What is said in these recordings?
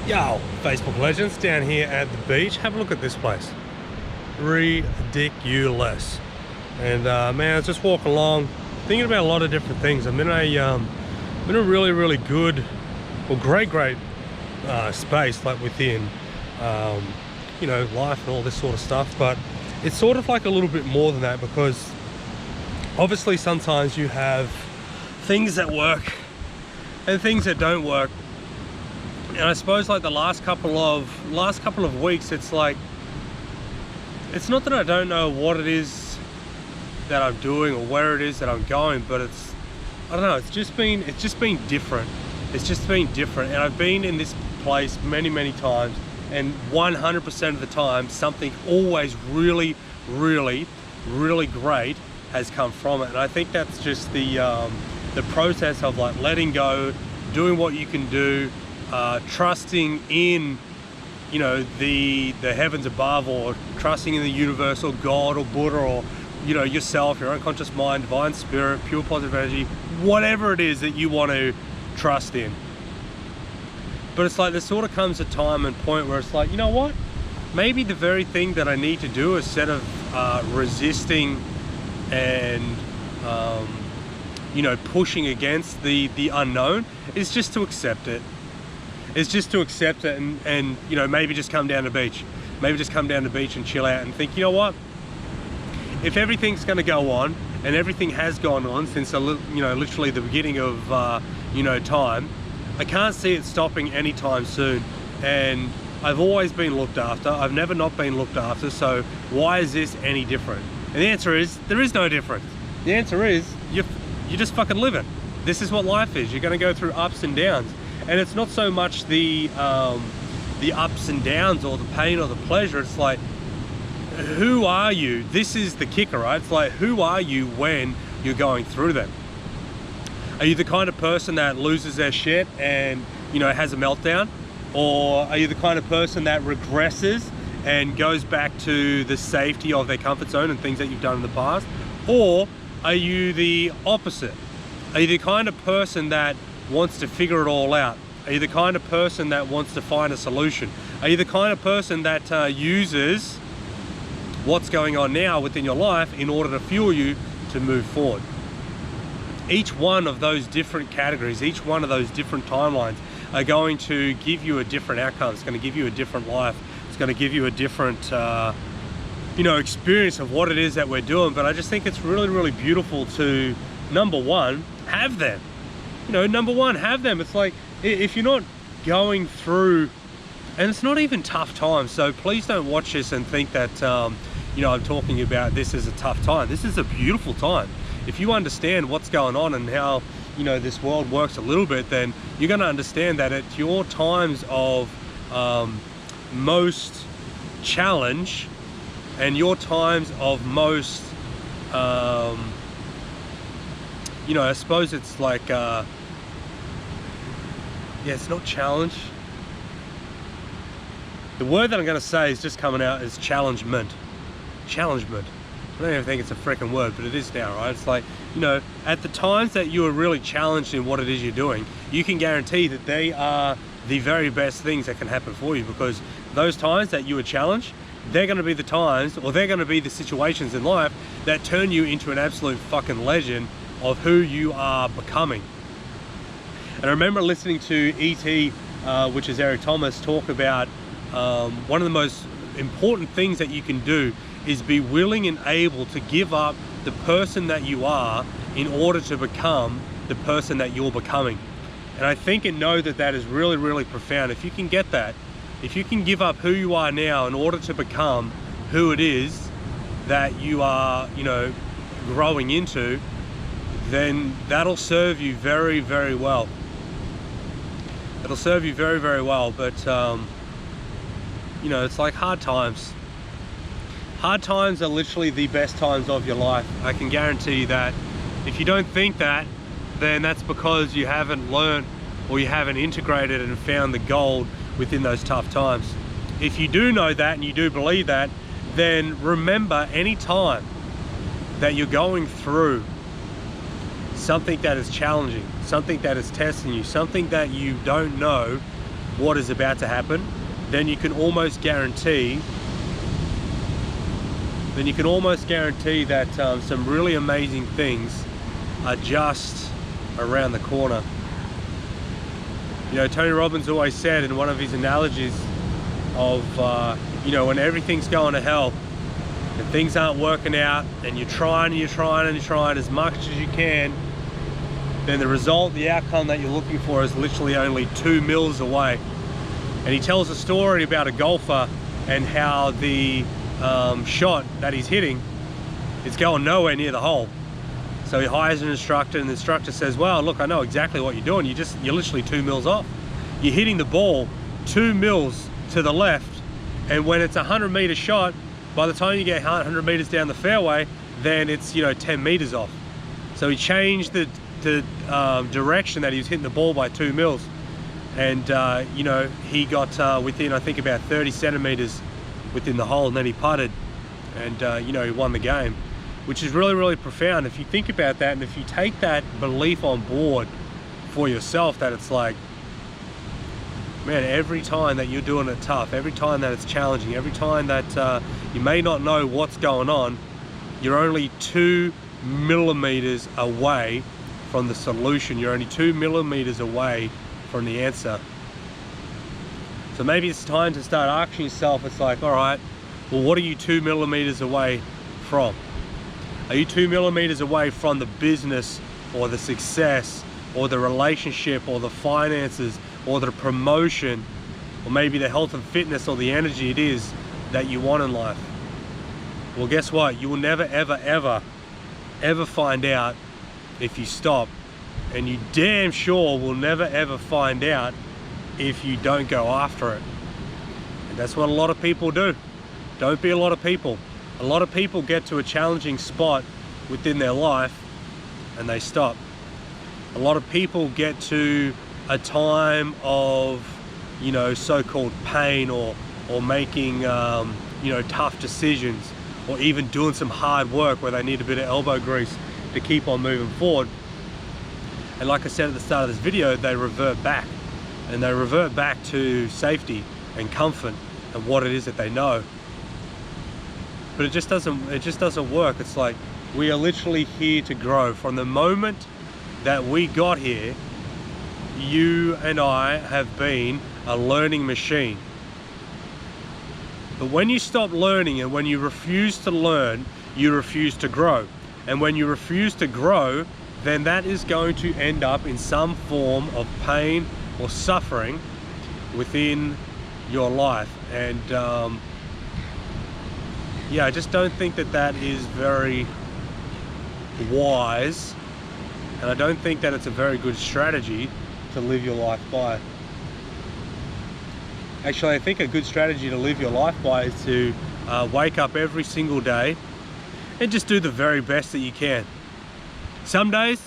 Yo, Facebook legends, down here at the beach. Have a look at this place. Ridiculous. And man, I was just walking along, thinking about a lot of different things. I'm in a really good, well, great space, like within, you know, life and all this sort of stuff. But it's sort of like a little bit more than that, because obviously sometimes you have things that work and things that don't work. And I suppose like the last couple of weeks, it's like, it's not that I don't know what it is that I'm doing or where it is that I'm going, but it's, I don't know, it's just been different. It's just been different. And I've been in this place many times, and 100% of the time something always really great has come from it. And I think that's just the process of like letting go, doing what you can do, trusting in, you know, the heavens above, or trusting in the universe, or God, or Buddha, or, you know, yourself, your unconscious mind, divine spirit, pure positive energy, whatever it is that you want to trust in. But it's like there sort of comes a time and point where it's like, you know what, maybe the very thing that I need to do, instead of resisting and you know, pushing against the unknown, is just to accept it. It's just to accept it, and you know, maybe just come down to the beach. Maybe just come down to the beach and chill out and think, you know what? If everything's going to go on, and everything has gone on since, you know, literally the beginning of, you know, time, I can't see it stopping anytime soon. And I've always been looked after. I've never not been looked after. So why is this any different? And the answer is, there is no difference. The answer is, you're just fucking living. This is what life is. You're going to go through ups and downs. And it's not so much the ups and downs, or the pain, or the pleasure. It's like, who are you? This is the kicker, right? It's like, who are you when you're going through them? Are you the kind of person that loses their shit and, you know, has a meltdown? Or are you the kind of person that regresses and goes back to the safety of their comfort zone and things that you've done in the past? Or are you the opposite? Are you the kind of person that wants to figure it all out? Are you the kind of person that wants to find a solution? Are you the kind of person that uses what's going on now within your life in order to fuel you to move forward? Each one of those different categories, each one of those different timelines are going to give you a different outcome. It's going to give you a different life. It's going to give you a different you know, experience of what it is that we're doing. But I just think it's really beautiful to, number one, have them. You know, number one, have them. It's like, if you're not going through, and it's not even tough times, so please don't watch this and think that, you know, I'm talking about this as a tough time. This is a beautiful time. If you understand what's going on and how, you know, this world works a little bit, then you're going to understand that at your times of most challenge, and your times of most, you know, I suppose it's like, yeah, it's not challenge. The word that I'm going to say is just coming out as challengement. Challengement. I don't even think it's a freaking word, but it is now, right? It's like, you know, at the times that you are really challenged in what it is you're doing, you can guarantee that they are the very best things that can happen for you, because those times that you are challenged, they're going to be the times, or they're going to be the situations in life that turn you into an absolute fucking legend of who you are becoming. And I remember listening to E.T., which is Eric Thomas, talk about one of the most important things that you can do is be willing and able to give up the person that you are in order to become the person that you're becoming. And I think and know that that is really profound. If you can get that, if you can give up who you are now in order to become who it is that you are, you know, growing into, then that'll serve you very well. It'll serve you very well. But you know, it's like hard times. Hard times are literally the best times of your life. I can guarantee you that. If you don't think that, then that's because you haven't learned, or you haven't integrated and found the gold within those tough times. If you do know that and you do believe that, then remember, any time that you're going through something that is challenging, something that is testing you, something that you don't know, what is about to happen, then you can almost guarantee that some really amazing things are just around the corner. You know, Tony Robbins always said in one of his analogies of, you know, when everything's going to hell and things aren't working out and you're trying as much as you can, then the result, the outcome that you're looking for is literally only 2 mils away. And he tells a story about a golfer and how the shot that he's hitting is going nowhere near the hole. So he hires an instructor, and the instructor says, well, look, I know exactly what you're doing. You're literally 2 mils off. You're hitting the ball 2 mils to the left, and when it's a 100-meter shot, by the time you get 100 meters down the fairway, then it's, you know, 10 meters off. So he changed the direction that he was hitting the ball by 2 mils. And, you know, he got within, I think, about 30 centimeters within the hole, and then he putted, and, you know, he won the game. Which is really, really profound if you think about that, and if you take that belief on board for yourself, that it's like, man, every time that you're doing it tough, every time that it's challenging, every time that you may not know what's going on, you're only 2 millimeters away from the solution. You're only 2 millimeters away from the answer. So maybe it's time to start asking yourself, it's like, all right, well, what are you 2 millimeters away from? Are you 2 millimeters away from the business or the success or the relationship or the finances or the promotion or maybe the health and fitness or the energy it is that you want in life? Well, guess what? You will never, ever, ever, ever find out if you stop, and you damn sure will never, ever find out if you don't go after it. And that's what a lot of people do. Don't be a lot of people. A lot of people get to a challenging spot within their life and they stop. A lot of people get to a time of, you know, so-called pain or making, you know, tough decisions, or even doing some hard work where they need a bit of elbow grease to keep on moving forward. And like I said at the start of this video, they revert back, and they revert back to safety and comfort and what it is that they know. But it just doesn't work. It's like, we are literally here to grow. From the moment that we got here, you and I have been a learning machine. But when you stop learning and when you refuse to learn, you refuse to grow. And when you refuse to grow, then that is going to end up in some form of pain or suffering within your life. And yeah, I just don't think that that is very wise, and I don't think that it's a very good strategy to live your life by. Actually, I think a good strategy to live your life by is to wake up every single day and just do the very best that you can. Some days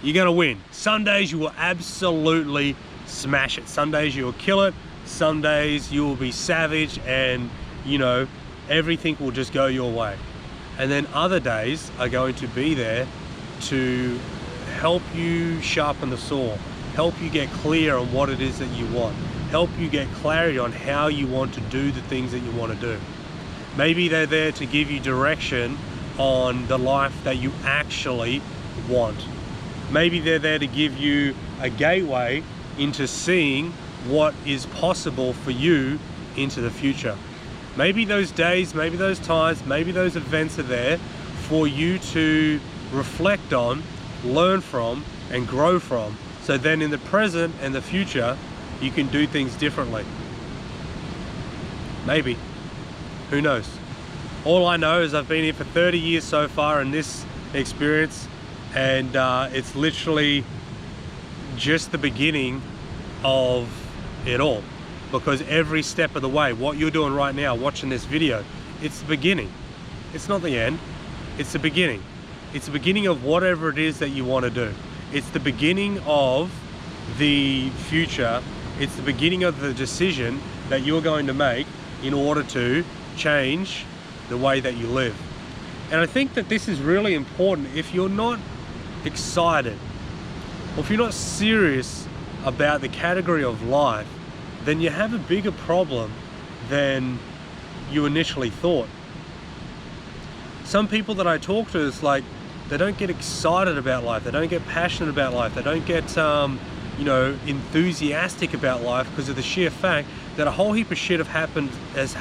you're gonna win. Some days you will absolutely smash it. Some days you will kill it. Some days you will be savage and, you know, everything will just go your way. And then other days are going to be there to help you sharpen the saw, help you get clear on what it is that you want, help you get clarity on how you want to do the things that you want to do. Maybe they're there to give you direction on the life that you actually want. Maybe they're there to give you a gateway into seeing what is possible for you into the future. Maybe those days, maybe those times, maybe those events are there for you to reflect on, learn from, and grow from. So then in the present and the future, you can do things differently. Maybe. Who knows? All I know is I've been here for 30 years so far in this experience, and it's literally just the beginning of it all. Because every step of the way, what you're doing right now, watching this video, it's the beginning. It's not the end, it's the beginning. It's the beginning of whatever it is that you want to do. It's the beginning of the future. It's the beginning of the decision that you're going to make in order to change the way that you live. And I think that this is really important. If you're not excited, or if you're not serious about the category of life then you have a bigger problem than you initially thought. Some people that I talk to, is like, they don't get excited about life, they don't get passionate about life, they don't get you know, enthusiastic about life, because of the sheer fact that a whole heap of shit has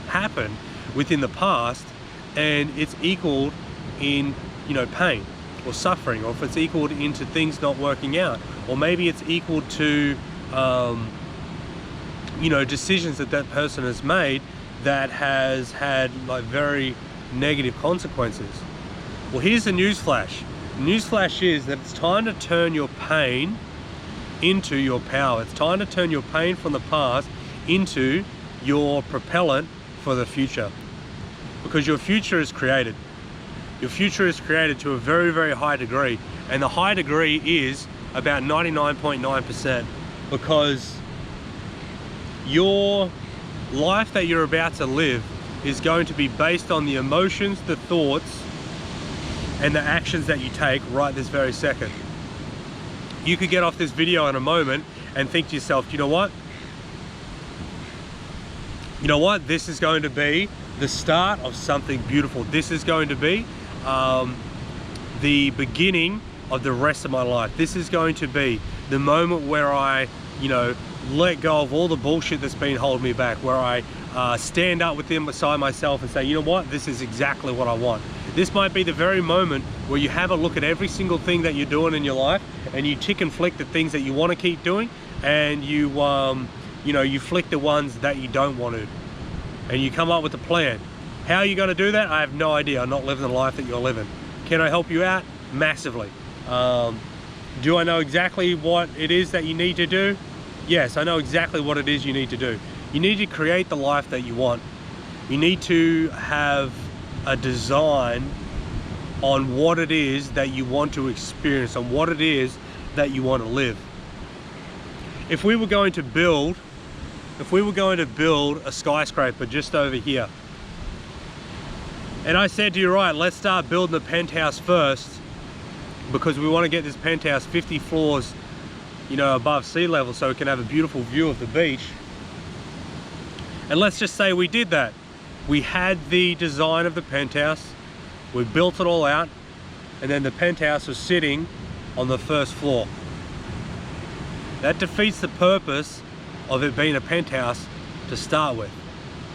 happened within the past, and it's equaled in, you know, pain or suffering, or if it's equaled into things not working out, or maybe it's equal to you know, decisions that that person has made that has had like very negative consequences. Well, here's the newsflash. The newsflash is that it's time to turn your pain into your power. It's time to turn your pain from the past into your propellant for the future, because your future is created. Your future is created to a very, very high degree, and the high degree is about 99.9%, because your life that you're about to live is going to be based on the emotions, the thoughts, and the actions that you take right this very second. You could get off this video in a moment and think to yourself, you know what? You know what? This is going to be the start of something beautiful. This is going to be the beginning of the rest of my life. This is going to be the moment where I, you know, let go of all the bullshit that's been holding me back, where I stand up beside myself and say, you know what, this is exactly what I want. This might be the very moment where you have a look at every single thing that you're doing in your life, and you tick and flick the things that you want to keep doing, and you you know, you flick the ones that you don't want to, and you come up with a plan. How are you going to do that? I have no idea. I'm not living the life that you're living. Can I help you out? Massively. Do I know exactly what it is that you need to do? Yes, I know exactly what it is you need to do. You need to create the life that you want. You need to have a design on what it is that you want to experience, on what it is that you want to live. If we were going to build a skyscraper just over here, and I said to you, right, let's start building the penthouse first, because we want to get this penthouse 50 floors, you know, above sea level, so we can have a beautiful view of the beach. And let's just say we did that. We had the design of the penthouse, we built it all out, and then the penthouse was sitting on the first floor. That defeats the purpose of it being a penthouse to start with.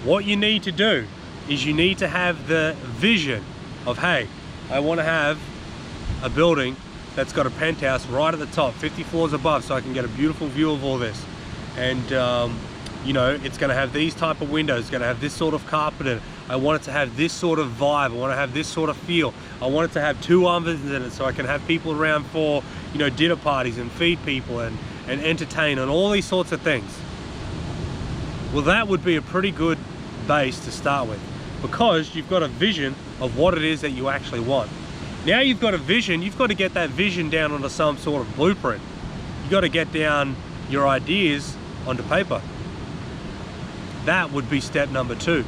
What you need to do is you need to have the vision of, hey, I want to have a building that's got a penthouse right at the top, 50 floors above, so I can get a beautiful view of all this. And you know, it's going to have these type of windows, it's going to have this sort of carpet in it. I want it to have this sort of vibe, I want to have this sort of feel. I want it to have 2 ovens in it, so I can have people around for, you know, dinner parties and feed people and entertain and all these sorts of things. Well, that would be a pretty good base to start with, because you've got a vision of what it is that you actually want. Now you've got a vision, you've got to get that vision down onto some sort of blueprint. You've got to get down your ideas onto paper. That would be step number 2.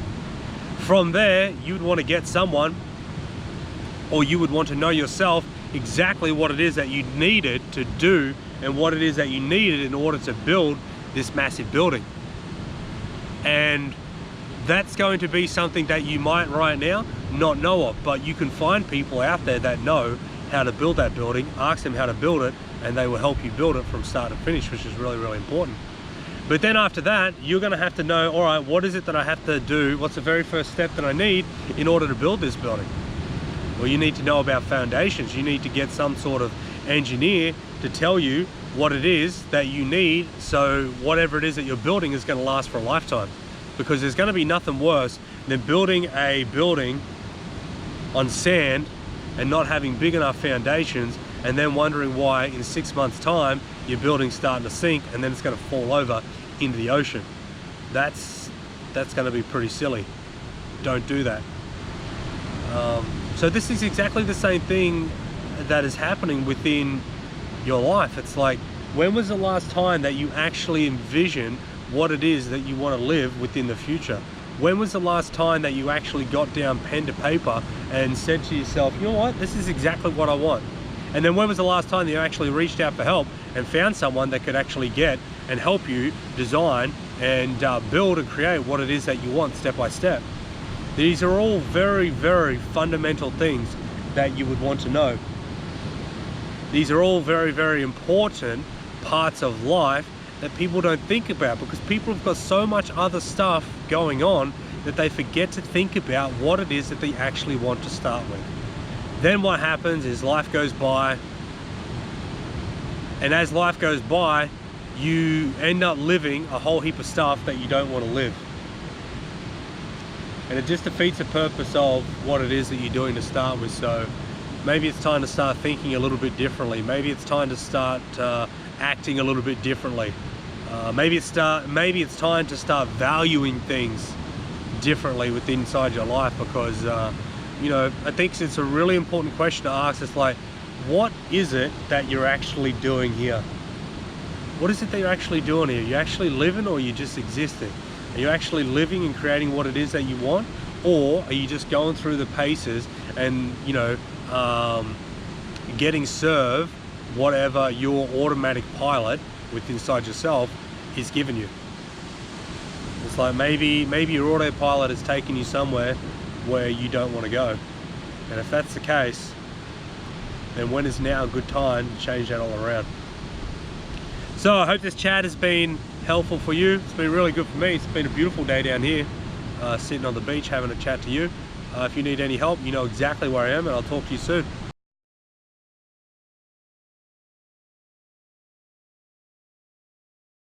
From there, you'd want to get someone, or you would want to know yourself exactly what it is that you needed to do and what it is that you needed in order to build this massive building. And that's going to be something that you might right now not know of, but you can find people out there that know how to build that building, ask them how to build it, and they will help you build it from start to finish, which is really, really important. But then after that, you're going to have to know, all right, what is it that I have to do? What's the very first step that I need in order to build this building? Well, you need to know about foundations. You need to get some sort of engineer to tell you what it is that you need, so whatever it is that you're building is going to last for a lifetime. Because there's going to be nothing worse than building a building on sand and not having big enough foundations, and then wondering why in 6 months time your building's starting to sink and then it's going to fall over into the ocean. That's going to be pretty silly. Don't do that. So this is exactly the same thing that is happening within your life. It's like, when was the last time that you actually envisioned what it is that you want to live within the future? When was the last time that you actually got down pen to paper and said to yourself, you know what, this is exactly what I want? And then when was the last time you actually reached out for help and found someone that could actually get and help you design and build and create what it is that you want step by step? These are all very, very fundamental things that you would want to know. These are all very, very important parts of life that people don't think about, because people have got so much other stuff going on that they forget to think about what it is that they actually want to start with. Then what happens is life goes by, and as life goes by, you end up living a whole heap of stuff that you don't want to live. And it just defeats the purpose of what it is that you're doing to start with. So maybe it's time to start thinking a little bit differently. Maybe it's time to start acting a little bit differently. Maybe it's time to start valuing things differently within inside your life, because you know, I think it's a really important question to ask. It's like, what is it that you're actually doing here? What is it that you're actually doing here? Are you actually living, or are you just existing? Are you actually living and creating what it is that you want, or are you just going through the paces and, you know, getting served whatever your automatic pilot within inside yourself is giving you? It's like maybe your autopilot is taking you somewhere where you don't want to go. And if that's the case, then when is now a good time to change that all around? So I hope this chat has been helpful for you. It's been really good for me. It's been a beautiful day down here, sitting on the beach having a chat to you. If you need any help, you know exactly where I am, and I'll talk to you soon.